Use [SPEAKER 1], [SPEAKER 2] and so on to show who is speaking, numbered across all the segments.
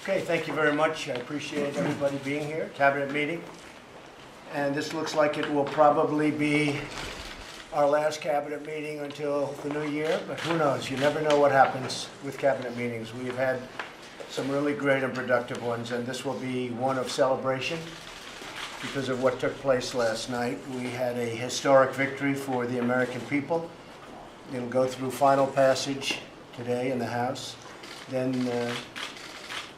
[SPEAKER 1] Okay, thank you very much. I appreciate everybody being here, cabinet meeting. And this looks like it will probably be our last cabinet meeting until the new year, but who knows? You never know what happens with cabinet meetings. We've had some really great and productive ones, and this will be one of celebration because of what took place last night. We had a historic victory for the American people. It'll go through final passage today in the House. Then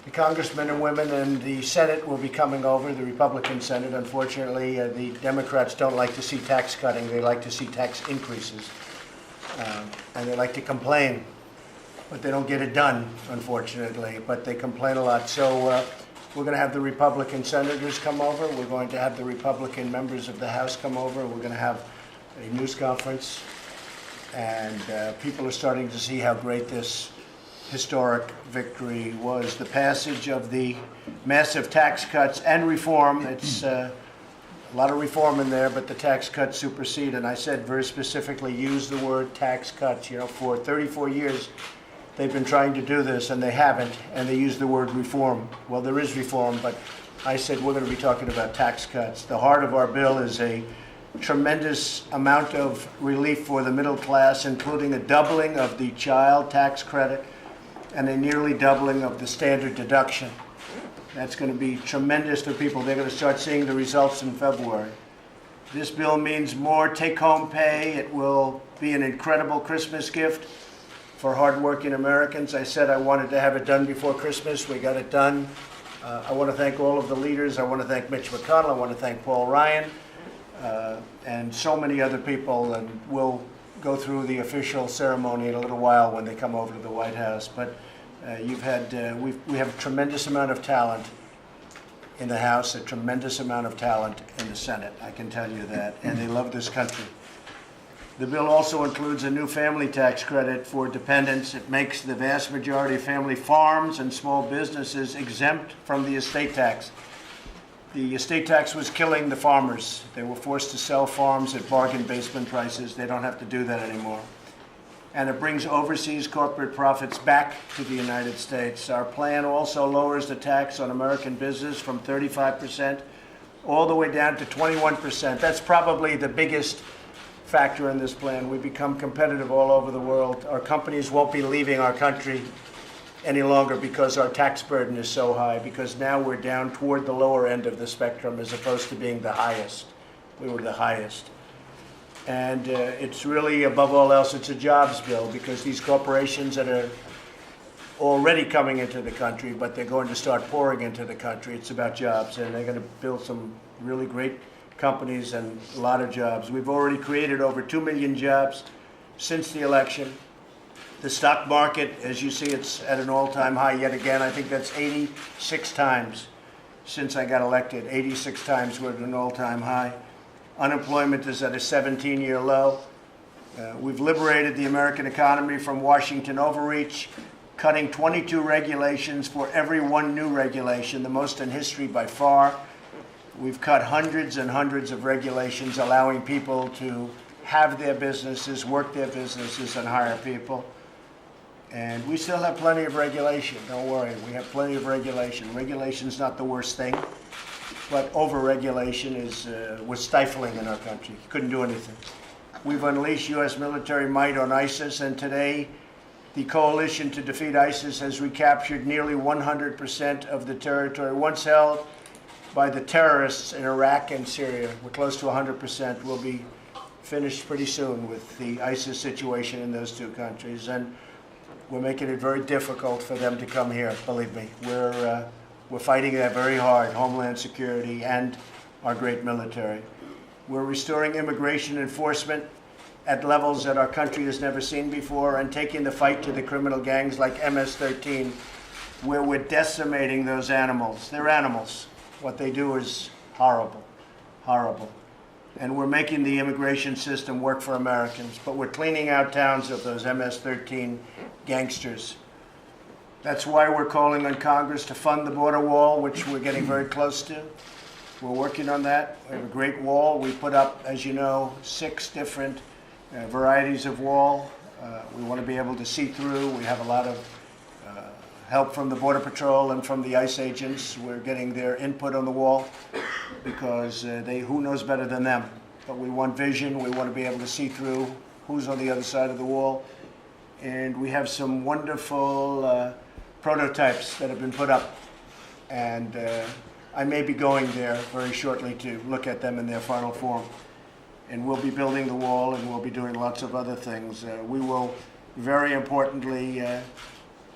[SPEAKER 1] the congressmen and women and the Senate will be coming over, the Republican Senate. Unfortunately, the Democrats don't like to see tax cutting. They like to see tax increases. And they like to complain, but they don't get it done, unfortunately. But they complain a lot. So we're going to have the Republican senators come over. We're going to have the Republican members of the House come over. We're going to have a news conference. And people are starting to see how great this historic victory was. The passage of the massive tax cuts and reform. It's a lot of reform in there, but the tax cuts supersede. And I said very specifically, use the word tax cuts. You know, for 34 years, they've been trying to do this, and they haven't, and they use the word reform. Well, there is reform, but I said we're going to be talking about tax cuts. The heart of our bill is a tremendous amount of relief for the middle class, including a doubling of the child tax credit and a nearly doubling of the standard deduction. That's going to be tremendous to people. They're going to start seeing the results in February. This bill means more take-home pay. It will be an incredible Christmas gift for hardworking Americans. I said I wanted to have it done before Christmas. We got it done. I want to thank all of the leaders. I want to thank Mitch McConnell. I want to thank Paul Ryan and so many other people. And we'll go through the official ceremony in a little while when they come over to the White House. But we have a tremendous amount of talent in the House, a tremendous amount of talent in the Senate. I can tell you that. And they love this country. The bill also includes a new family tax credit for dependents. It makes the vast majority of family farms and small businesses exempt from the estate tax. The estate tax was killing the farmers. They were forced to sell farms at bargain basement prices. They don't have to do that anymore. And it brings overseas corporate profits back to the United States. Our plan also lowers the tax on American business from 35% all the way down to 21%. That's probably the biggest factor in this plan. We become competitive all over the world. Our companies won't be leaving our country any longer because our tax burden is so high, because now we're down toward the lower end of the spectrum as opposed to being the highest. We were the highest. And it's really, above all else, it's a jobs bill, because these corporations that are already coming into the country, but they're going to start pouring into the country, it's about jobs, and they're going to build some really great companies and a lot of jobs. We've already created over 2 million jobs since the election. The stock market, as you see, it's at an all-time high yet again. I think that's 86 times since I got elected. 86 times we're at an all-time high. Unemployment is at a 17-year low. We've liberated the American economy from Washington overreach, cutting 22 regulations for every one new regulation, the most in history by far. We've cut hundreds and hundreds of regulations, allowing people to have their businesses, work their businesses, and hire people. And we still have plenty of regulation. Don't worry, we have plenty of regulation. Regulation's not the worst thing, but over-regulation was stifling in our country. Couldn't do anything. We've unleashed U.S. military might on ISIS, and today the coalition to defeat ISIS has recaptured nearly 100% of the territory once held by the terrorists in Iraq and Syria. We're close to 100%. We'll be finished pretty soon with the ISIS situation in those two countries. And we're making it very difficult for them to come here, believe me. We're fighting that very hard, Homeland Security and our great military. We're restoring immigration enforcement at levels that our country has never seen before, and taking the fight to the criminal gangs like MS-13, where we're decimating those animals. They're animals. What they do is horrible, horrible. And we're making the immigration system work for Americans, but we're cleaning out towns of those MS-13 gangsters. That's why we're calling on Congress to fund the border wall, which we're getting very close to. We're working on that. We have a great wall. We put up, as you know, 6 different varieties of wall. We want to be able to see through. We have a lot of help from the Border Patrol and from the ICE agents. We're getting their input on the wall because who knows better than them? But we want vision. We want to be able to see through who's on the other side of the wall. And we have some wonderful prototypes that have been put up. And I may be going there very shortly to look at them in their final form. And we'll be building the wall, and we'll be doing lots of other things. We will, very importantly,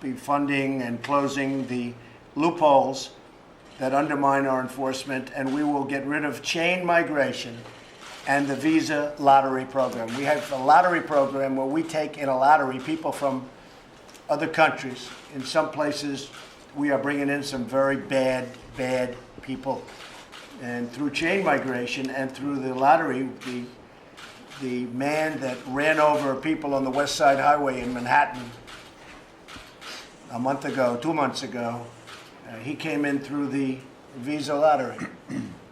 [SPEAKER 1] be funding and closing the loopholes that undermine our enforcement, and we will get rid of chain migration and the visa lottery program. We have a lottery program where we take in a lottery people from other countries. In some places, we are bringing in some very bad people. And through chain migration and through the lottery, the man that ran over people on the West Side Highway in Manhattan a month ago, 2 months ago, he came in through the visa lottery.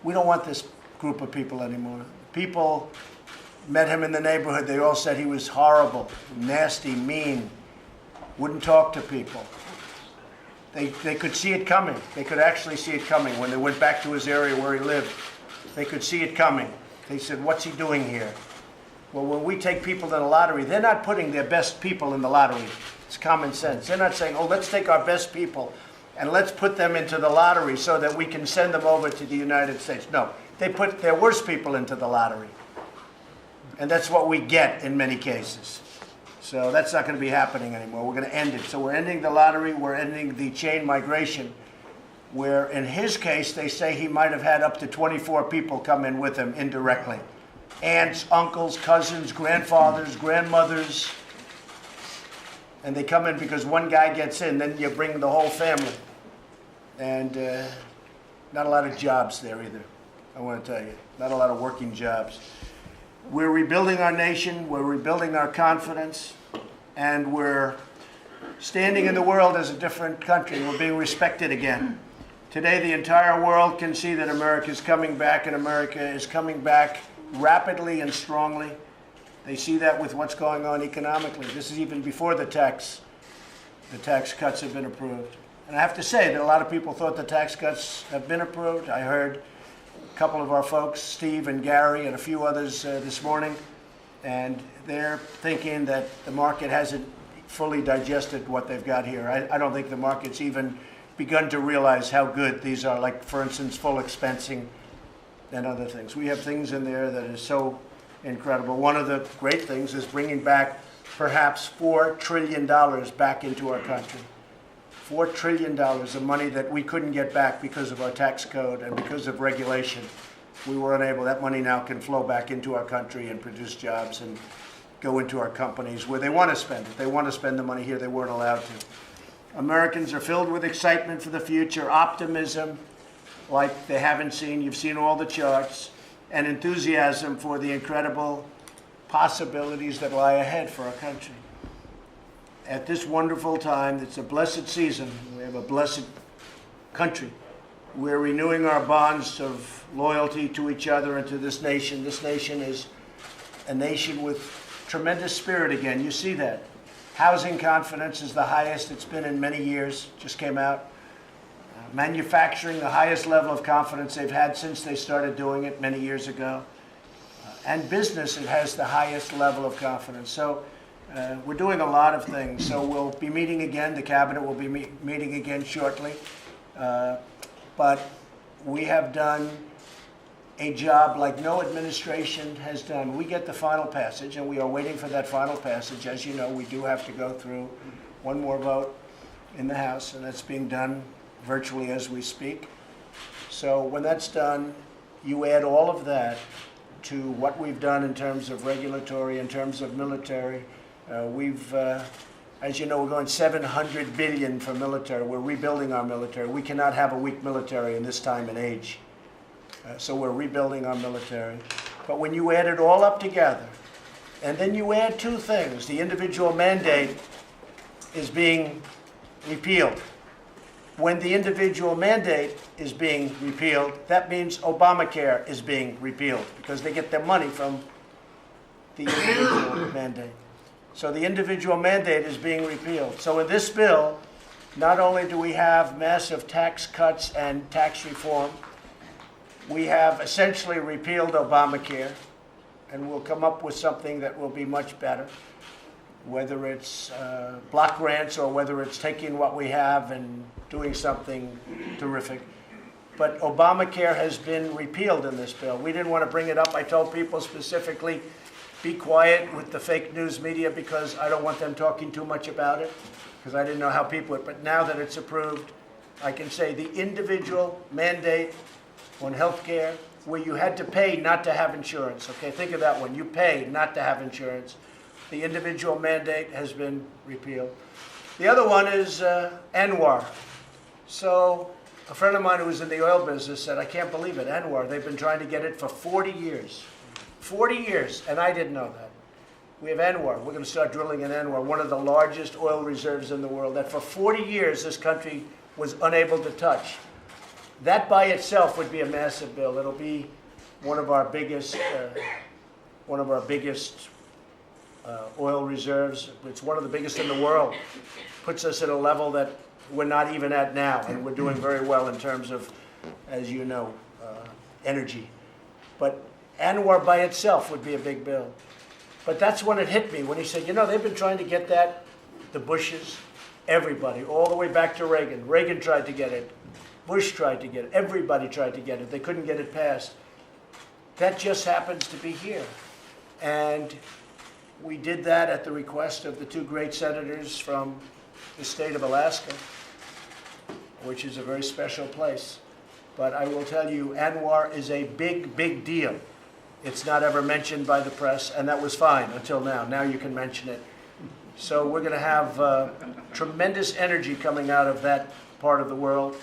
[SPEAKER 1] We don't want this group of people anymore. People met him in the neighborhood. They all said he was horrible, nasty, mean, wouldn't talk to people. They could see it coming. They could actually see it coming. When they went back to his area where he lived, they could see it coming. They said, what's he doing here? Well, when we take people to the lottery, they're not putting their best people in the lottery. It's common sense. They're not saying, oh, let's take our best people and let's put them into the lottery so that we can send them over to the United States. No, they put their worst people into the lottery. And that's what we get in many cases. So that's not going to be happening anymore. We're going to end it. So we're ending the lottery. We're ending the chain migration, where in his case, they say he might have had up to 24 people come in with him indirectly. Aunts, uncles, cousins, grandfathers, grandmothers. And they come in because one guy gets in, then you bring the whole family. And not a lot of jobs there either, I want to tell you. Not a lot of working jobs. We're rebuilding our nation, we're rebuilding our confidence, and we're standing in the world as a different country. We're being respected again. Today, the entire world can see that America is coming back, and America is coming back rapidly and strongly. They see that with what's going on economically. This is even before the tax cuts have been approved. And I have to say that a lot of people thought the tax cuts have been approved. I heard a couple of our folks, Steve and Gary and a few others this morning, and they're thinking that the market hasn't fully digested what they've got here. I don't think the market's even begun to realize how good these are, like, for instance, full expensing and other things. We have things in there that is so incredible. One of the great things is bringing back perhaps $4 trillion back into our country. $4 trillion of money that we couldn't get back because of our tax code and because of regulation. We were unable. That money now can flow back into our country and produce jobs and go into our companies where they want to spend it. They want to spend the money here. They weren't allowed to. Americans are filled with excitement for the future, optimism like they haven't seen. You've seen all the charts, and enthusiasm for the incredible possibilities that lie ahead for our country. At this wonderful time, it's a blessed season. We have a blessed country. We're renewing our bonds of loyalty to each other and to this nation. This nation is a nation with tremendous spirit again. You see that. Housing confidence is the highest it's been in many years, just came out. Manufacturing, the highest level of confidence they've had since they started doing it many years ago. And business, it has the highest level of confidence. So we're doing a lot of things. So we'll be meeting again. The cabinet will be meeting again shortly. But we have done a job like no administration has done. We get the final passage, and we are waiting for that final passage. As you know, we do have to go through one more vote in the House, and that's being done virtually as we speak. So when that's done, you add all of that to what we've done in terms of regulatory, in terms of military. As you know, we're going $700 billion for military. We're rebuilding our military. We cannot have a weak military in this time and age. So we're rebuilding our military. But when you add it all up together, and then you add two things, the individual mandate is being repealed. When the individual mandate is being repealed, that means Obamacare is being repealed because they get their money from the individual mandate. So the individual mandate is being repealed. So in this bill, not only do we have massive tax cuts and tax reform, we have essentially repealed Obamacare, and we'll come up with something that will be much better, whether it's block grants or whether it's taking what we have and doing something terrific. But Obamacare has been repealed in this bill. We didn't want to bring it up. I told people specifically, be quiet with the fake news media because I don't want them talking too much about it, because I didn't know how people would. But now that it's approved, I can say the individual mandate on health care, where you had to pay not to have insurance. Okay, think of that one. You pay not to have insurance. The individual mandate has been repealed. The other one is ANWR. So a friend of mine who was in the oil business said, I can't believe it, ANWR, they've been trying to get it for 40 years. 40 years, and I didn't know that. We have ANWR. We're going to start drilling in ANWR, one of the largest oil reserves in the world, that for 40 years this country was unable to touch. That by itself would be a massive bill. It'll be one of our biggest oil reserves. It's one of the biggest in the world. Puts us at a level that we're not even at now, and we're doing very well in terms of, as you know, energy. But ANWR by itself would be a big bill. But that's when it hit me, when he said, you know, they've been trying to get that, the Bushes, everybody, all the way back to Reagan. Reagan tried to get it. Bush tried to get it. Everybody tried to get it. They couldn't get it passed. That just happens to be here. And we did that at the request of the two great senators from the state of Alaska, which is a very special place. But I will tell you, ANWR is a big, big deal. It's not ever mentioned by the press, and that was fine until now. Now you can mention it. So we're going to have tremendous energy coming out of that part of the world,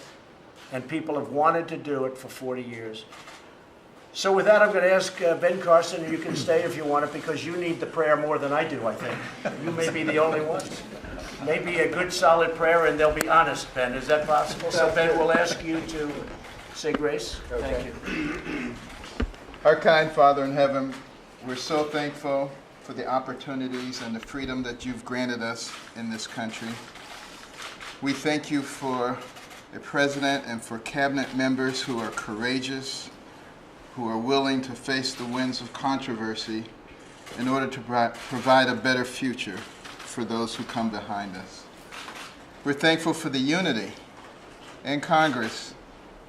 [SPEAKER 1] and people have wanted to do it for 40 years. So with that, I'm going to ask Ben Carson, and you can stay if you want it, because you need the prayer more than I do, I think. You may be the only one. Maybe a good, solid prayer, and they'll be honest, Ben. Is that possible? So, Ben, we'll ask you to say grace.
[SPEAKER 2] Okay.
[SPEAKER 1] Thank you.
[SPEAKER 2] Our kind Father in heaven, we're so thankful for the opportunities and the freedom that you've granted us in this country. We thank you for the president and for cabinet members who are courageous, who are willing to face the winds of controversy in order to provide a better future for those who come behind us. We're thankful for the unity in Congress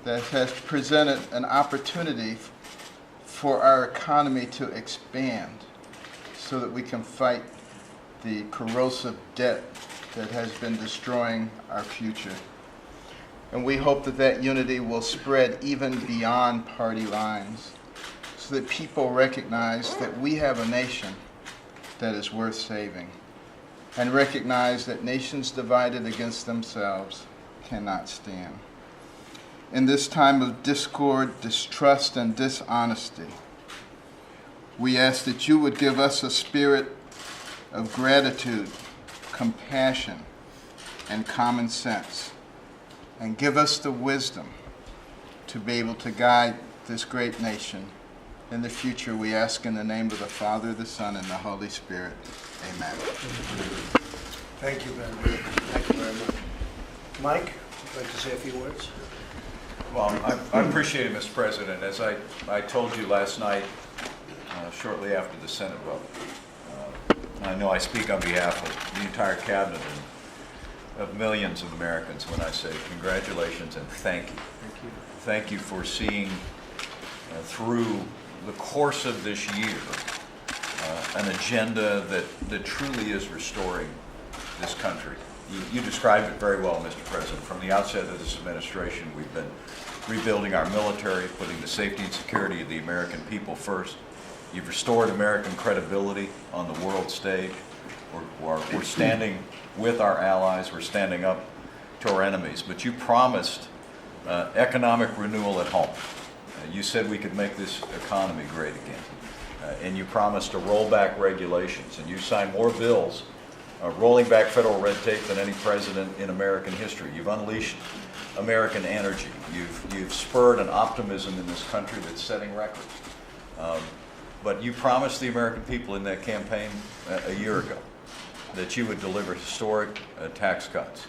[SPEAKER 2] that has presented an opportunity for our economy to expand so that we can fight the corrosive debt that has been destroying our future. And we hope that that unity will spread even beyond party lines so that people recognize that we have a nation that is worth saving, and recognize that nations divided against themselves cannot stand. In this time of discord, distrust, and dishonesty, we ask that you would give us a spirit of gratitude, compassion, and common sense, and give us the wisdom to be able to guide this great nation. In the future, we ask in the name of the Father, the Son, and the Holy Spirit. Amen.
[SPEAKER 1] Thank you, Ben. Thank you very much. Mike, would you like to say a few words?
[SPEAKER 3] Well, I appreciate it, Mr. President. As I told you last night, shortly after the Senate vote, I know I speak on behalf of the entire cabinet and of millions of Americans when I say congratulations and thank you.
[SPEAKER 1] Thank you.
[SPEAKER 3] Thank you for seeing through the course of this year an agenda that truly is restoring this country. You described it very well, Mr. President. From the outset of this administration, we've been rebuilding our military, putting the safety and security of the American people first. You've restored American credibility on the world stage. We're standing with our allies. We're standing up to our enemies. But you promised economic renewal at home. You said we could make this economy great again. And you promised to roll back regulations. And you signed more bills rolling back federal red tape than any president in American history. You've unleashed American energy. You've spurred an optimism in this country that's setting records. But you promised the American people in that campaign a year ago that you would deliver historic tax cuts.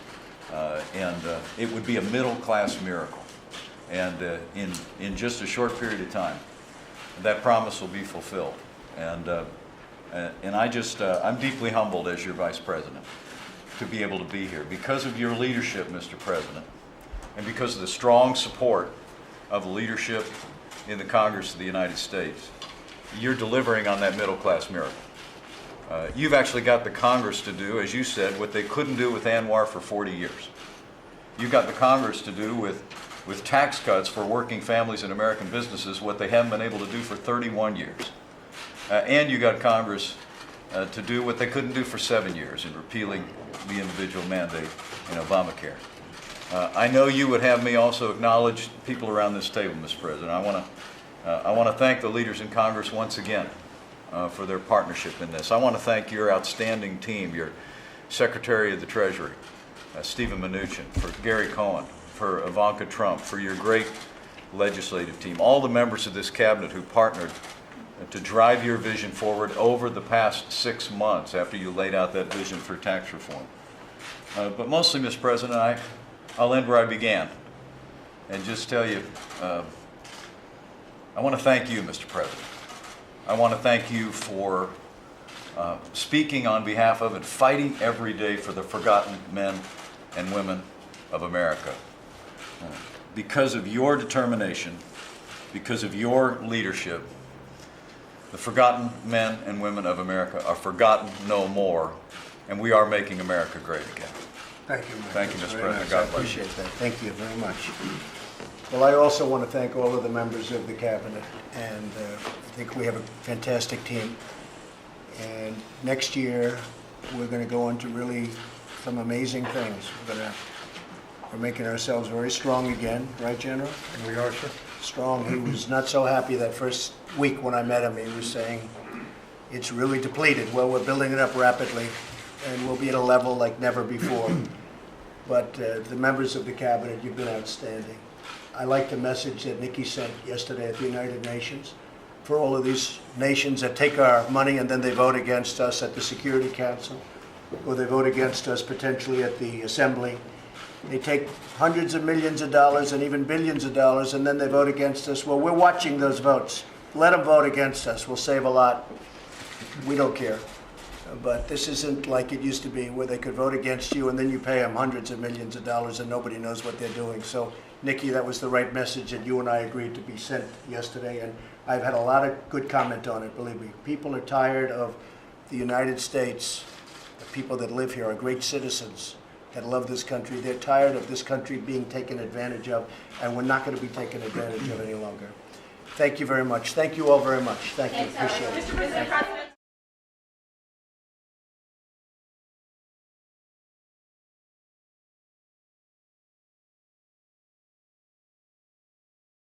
[SPEAKER 3] and it would be a middle-class miracle. And in just a short period of time, that promise will be fulfilled. And I'm deeply humbled as your Vice President to be able to be here because of your leadership, Mr. President, and because of the strong support of the leadership in the Congress of the United States. You're delivering on that middle-class miracle. You've actually got the Congress to do, as you said, what they couldn't do with Anwar for 40 years. You've got the Congress to do with tax cuts for working families and American businesses what they haven't been able to do for 31 years. And you got Congress to do what they couldn't do for 7 years in repealing the individual mandate in Obamacare. I know you would have me also acknowledge people around this table, Mr. President. I want to thank the leaders in Congress once again for their partnership in this. I want to thank your outstanding team, your Secretary of the Treasury, Stephen Mnuchin, for Gary Cohn, for Ivanka Trump, for your great legislative team, all the members of this cabinet who partnered to drive your vision forward over the past 6 months after you laid out that vision for tax reform. But mostly, Mr. President, I'll end where I began and just tell you, I want to thank you, Mr. President. I want to thank you for speaking on behalf of and fighting every day for the forgotten men and women of America. Because of your determination, because of your leadership, the forgotten men and women of America are forgotten no more, and we are making America great again.
[SPEAKER 1] Thank you, Mike.
[SPEAKER 3] Thank you,
[SPEAKER 1] That's
[SPEAKER 3] Mr.
[SPEAKER 1] very
[SPEAKER 3] President.
[SPEAKER 1] nice. I
[SPEAKER 3] God bless you.
[SPEAKER 1] appreciate that. Thank you very much. Well, I also want to thank all of the members of the cabinet, and I think we have a fantastic team. And next year, we're going to go into really some amazing things. We're making ourselves very strong again, right, General?
[SPEAKER 4] And we are, sir.
[SPEAKER 1] Strong. He was not so happy that first week when I met him. He was saying, it's really depleted. Well, we're building it up rapidly, and we'll be at a level like never before. But the members of the cabinet, you've been outstanding. I like the message that Nikki sent yesterday at the United Nations for all of these nations that take our money and then they vote against us at the Security Council, or they vote against us potentially at the Assembly. They take hundreds of millions of dollars and even billions of dollars, and then they vote against us. Well, we're watching those votes. Let them vote against us. We'll save a lot. We don't care. But this isn't like it used to be, where they could vote against you and then you pay them hundreds of millions of dollars and nobody knows what they're doing. So, Nikki, that was the right message that you and I agreed to be sent yesterday, and I've had a lot of good comment on it, believe me. People are tired of the United States. The people that live here are great citizens that love this country. They're tired of this country being taken advantage of, and we're not going to be taken advantage of any longer. Thank you very much. Thank you all very much. Thank you. Appreciate it.
[SPEAKER 5] Mr. President.